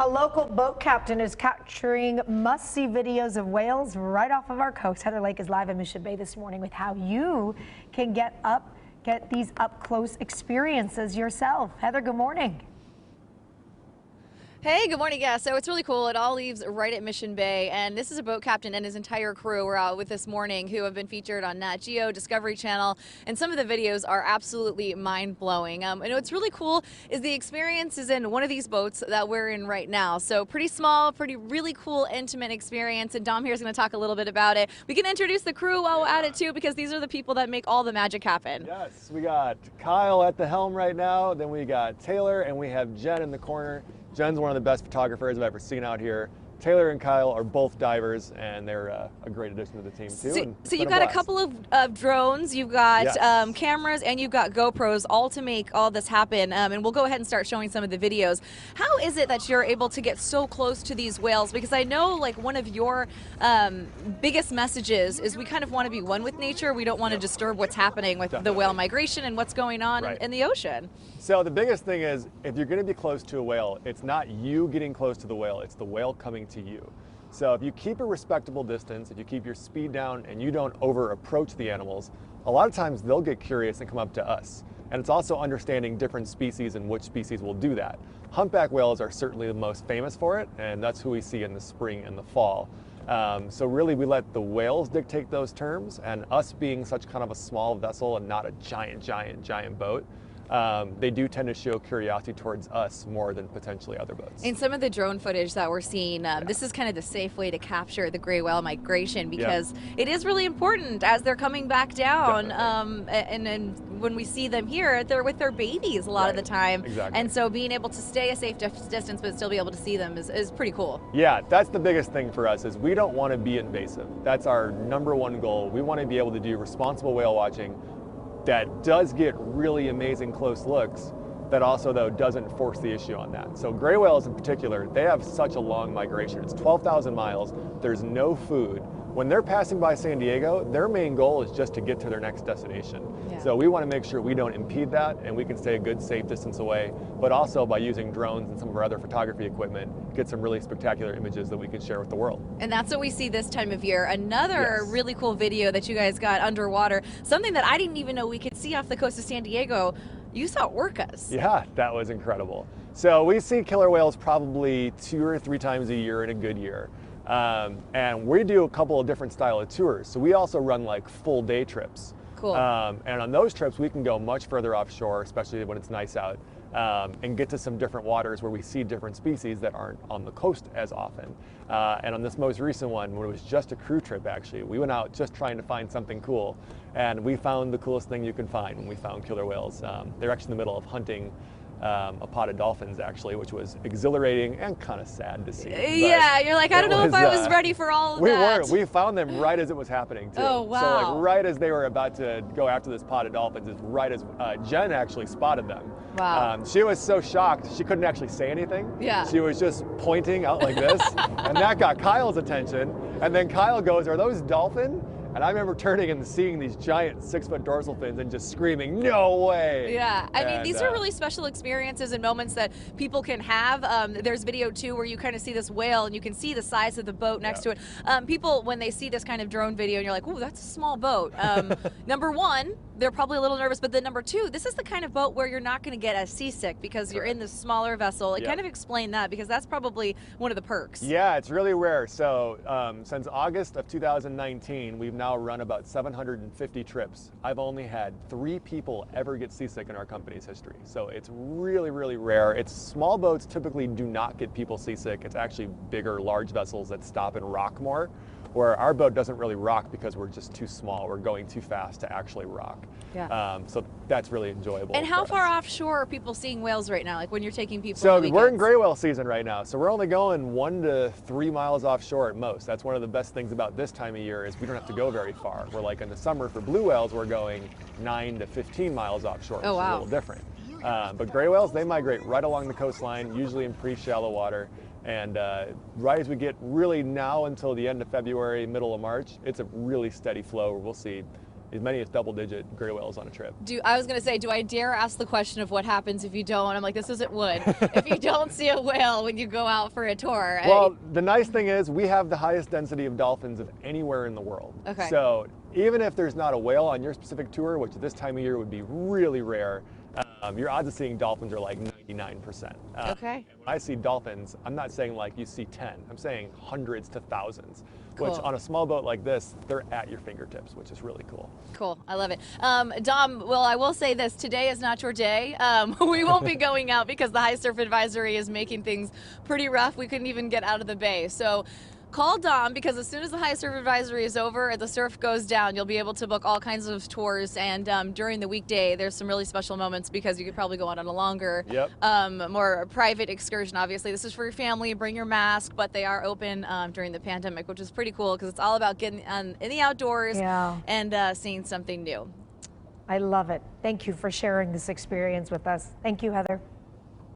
A local boat captain is capturing must-see videos of whales right off of our coast. Heather Lake is live in Mission Bay this morning with how you can get these up-close experiences yourself. Heather, good morning. Hey, good morning. Yeah, so it's really cool. It all leaves right at Mission Bay, and this is a boat captain and his entire crew we're out with this morning who have been featured on Nat Geo, Discovery Channel, and some of the videos are absolutely mind-blowing. And what's really cool is the experience is in one of these boats that we're in right now. So pretty small, really cool, intimate experience, and Dom here is going to talk a little bit about it. We can introduce the crew while we're at it too, because these are the people that make all the magic happen. Yes, we got Kyle at the helm right now, then we got Taylor, and we have Jen in the corner. Jen's one of the best photographers I've ever seen out here. Taylor and Kyle are both divers, and they're a great addition to the team too. So you've got a couple of drones, you've got Yes. cameras, and you've got GoPros, all to make all this happen. And we'll go ahead and start showing some of the videos. How is it that you're able to get so close to these whales? Because I know, like, one of your biggest messages is we kind of want to be one with nature. We don't want to disturb what's happening with the whale migration and what's going on in the ocean. So the biggest thing is, if you're going to be close to a whale, it's not you getting close to the whale, it's the whale coming to you. So if you keep a respectable distance, if you keep your speed down and you don't over approach the animals, a lot of times they'll get curious and come up to us. And it's also understanding different species and which species will do that. Humpback whales are certainly the most famous for it, and that's who we see in the spring and the fall. So really we let the whales dictate those terms, and us being such kind of a small vessel and not a giant boat, they do tend to show curiosity towards us more than potentially other boats. In some of the drone footage that we're seeing, this is kind of the safe way to capture the gray whale migration, because it is really important as they're coming back down. And when we see them here, they're with their babies a lot of the time. Exactly. And so being able to stay a safe distance but still be able to see them is pretty cool. Yeah, that's the biggest thing for us, is we don't want to be invasive. That's our #1 goal. We want to be able to do responsible whale watching that does get really amazing close looks, that also though doesn't force the issue on that. So gray whales in particular, they have such a long migration. It's 12,000 miles, there's no food. When they're passing by San Diego, their main goal is just to get to their next destination. So we want to make sure we don't impede that and we can stay a good safe distance away, but also by using drones and some of our other photography equipment, get some really spectacular images that we can share with the world. And that's what we see this time of year. Another really cool video that you guys got underwater, something that I didn't even know we could see off the coast of San Diego. You saw orcas. Yeah, that was incredible. So we see killer whales probably 2 or 3 times a year in a good year. And we do a couple of different style of tours. So we also run like full day trips. Cool. And on those trips, we can go much further offshore, especially when it's nice out, and get to some different waters where we see different species that aren't on the coast as often. And on this most recent one, when it was just a crew trip actually, we went out just trying to find something cool. And we found the coolest thing you can find when we found killer whales. They're actually in the middle of hunting a pod of dolphins actually, which was exhilarating and kind of sad to see. Yeah, you're like, I don't know if I was ready for all of that. We weren't. We found them right as it was happening too. Oh, wow. So like right as they were about to go after this pod of dolphins, is right as Jen actually spotted them. Wow. She was so shocked, she couldn't actually say anything. Yeah. She was just pointing out like this, and that got Kyle's attention. And then Kyle goes, "Are those dolphin?" And I remember turning and seeing these giant 6-foot dorsal fins and just screaming, "No way!" Yeah, I mean, these are really special experiences and moments that people can have. There's video too where you kind of see this whale and you can see the size of the boat next to it. People, when they see this kind of drone video and you're like, "Ooh, that's a small boat." Number one, they're probably a little nervous, but then number two, this is the kind of boat where you're not going to get as seasick because you're in this smaller vessel. Kind of explain that, because that's probably one of the perks. Yeah, it's really rare. So since August of 2019, we've now run about 750 trips. I've only had 3 people ever get seasick in our company's history. So it's really rare. It's small boats typically do not get people seasick. It's actually bigger, large vessels that stop and rock more, where our boat doesn't really rock because we're just too small. We're going too fast to actually rock. So that's really enjoyable. And how far offshore are people seeing whales right now? Like when you're taking people So on the we're in weekends? gray whale season right now. So we're only going 1 to 3 miles offshore at most. That's one of the best things about this time of year, is we don't have to go very far. We're like in the summer for blue whales, we're going 9 to 15 miles offshore, which is a little different. But gray whales, they migrate right along the coastline, usually in pretty shallow water. And right as we get really now until the end of February, middle of March, it's a really steady flow where we'll see as many as double-digit gray whales on a trip. I was going to say, do I dare ask the question of what happens if you don't? I'm like, this isn't wood. If you don't see a whale when you go out for a tour. Well, the nice thing is we have the highest density of dolphins of anywhere in the world. Okay. So even if there's not a whale on your specific tour, which this time of year would be really rare, your odds of seeing dolphins are like 99%. Okay. And when I see dolphins, I'm not saying like you see 10, I'm saying hundreds to thousands, which Cool. on a small boat like this, they're at your fingertips, which is really cool. Cool. I love it. Dom, well, I will say this. Today is not your day. We won't be going out because the high surf advisory is making things pretty rough. We couldn't even get out of the bay. So call Dom, because as soon as the high surf advisory is over, the surf goes down, you'll be able to book all kinds of tours. And during the weekday, there's some really special moments because you could probably go out on a longer, more private excursion. Obviously, this is for your family. Bring your mask, but they are open during the pandemic, which is pretty cool because it's all about getting in the outdoors and seeing something new. I love it. Thank you for sharing this experience with us. Thank you, Heather.